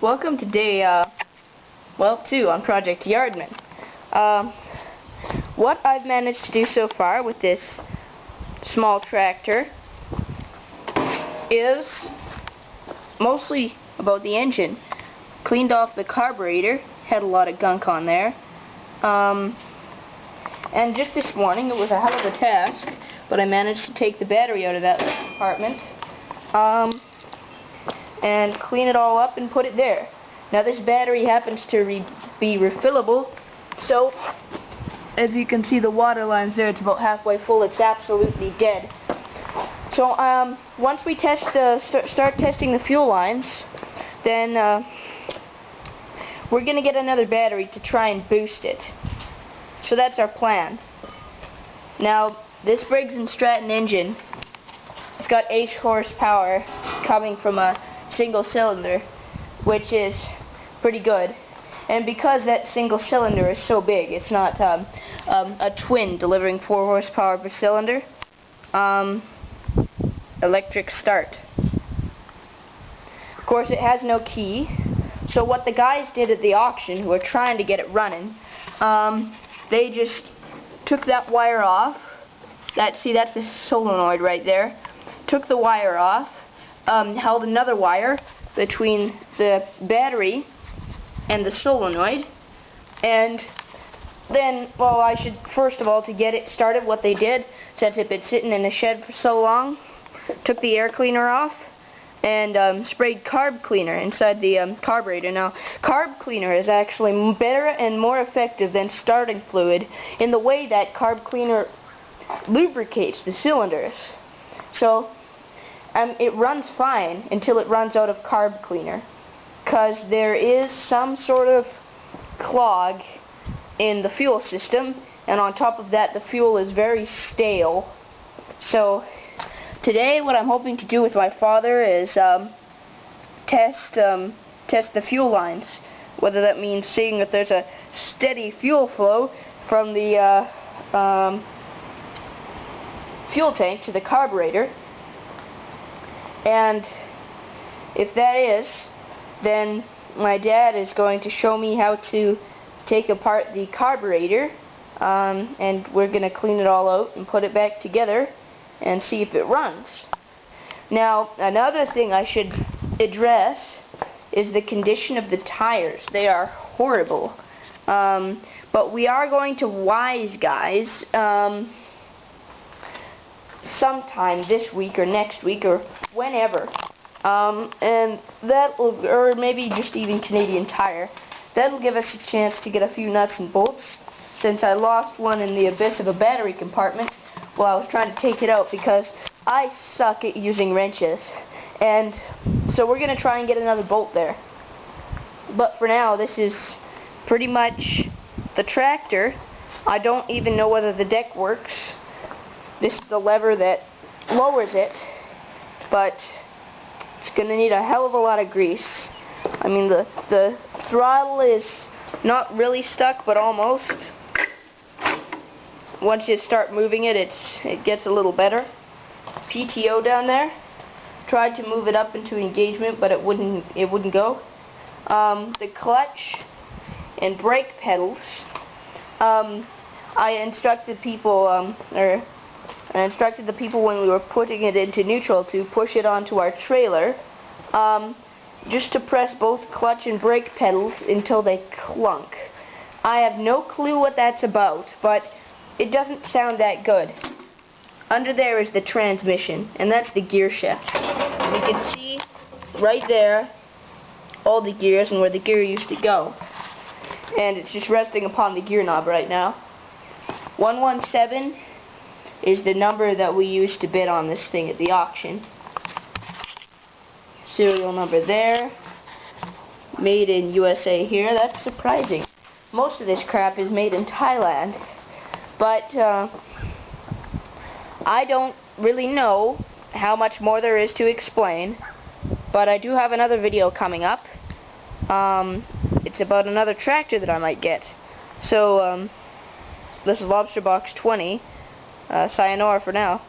welcome to day, 2 on Project Yardman. What I've managed to do so far with this small tractor is mostly about the engine. Cleaned off the carburetor, had a lot of gunk on there. And just this morning, it was a hell of a task, but I managed to take the battery out of that compartment. And clean it all up and put it there. Now this battery happens to be refillable, so as you can see the water lines there, it's about halfway full. It's absolutely dead. So once we start testing the fuel lines, then we're gonna get another battery to try and boost it. So that's our plan. Now this Briggs & Stratton engine, it's got 8 horsepower coming from a single cylinder, which is pretty good. And because that single cylinder is so big, it's not a twin delivering 4 horsepower per cylinder. Electric start. Of course, it has no key. So what the guys did at the auction, who were trying to get it running, they just took that wire off. That's the solenoid right there. Took the wire off. Held another wire between the battery and the solenoid, and then, well, I should first of all, to get it started, what they did, since it had been sitting in a shed for so long, took the air cleaner off and sprayed carb cleaner inside the carburetor. Now, carb cleaner is actually better and more effective than starting fluid in the way that carb cleaner lubricates the cylinders. So it runs fine until it runs out of carb cleaner, because there is some sort of clog in the fuel system, and on top of that the fuel is very stale. So today what I'm hoping to do with my father is test the fuel lines, whether that means seeing that there's a steady fuel flow from the fuel tank to the carburetor. And if that is, then my dad is going to show me how to take apart the carburetor, and we're going to clean it all out and put it back together and see if it runs. Now, another thing I should address is the condition of the tires. They are horrible. But we are going to Wise Guys sometime this week or next week or whenever, and that'll, or maybe just even Canadian Tire, that'll give us a chance to get a few nuts and bolts, since I lost one in the abyss of a battery compartment while I was trying to take it out, because I suck at using wrenches. And so we're gonna try and get another bolt there. But for now, this is pretty much the tractor. I don't even know whether the deck works. This is the lever that lowers it, but it's going to need a hell of a lot of grease. I mean, the throttle is not really stuck, but almost. Once you start moving it, it gets a little better. PTO down there. Tried to move it up into engagement, but it wouldn't go. The clutch and brake pedals. I instructed people, I instructed the people when we were putting it into neutral to push it onto our trailer, just to press both clutch and brake pedals until they clunk. I have no clue what that's about, but it doesn't sound that good. Under there is the transmission, and that's the gear shift. You can see right there all the gears and where the gear used to go. And it's just resting upon the gear knob right now. 117 is the number that we used to bid on this thing at the auction. Serial number there. Made in USA here. That's surprising. Most of this crap is made in Thailand. But I don't really know how much more there is to explain. But I do have another video coming up. It's about another tractor that I might get. So this is Lobster Box 20. Sayonara for now.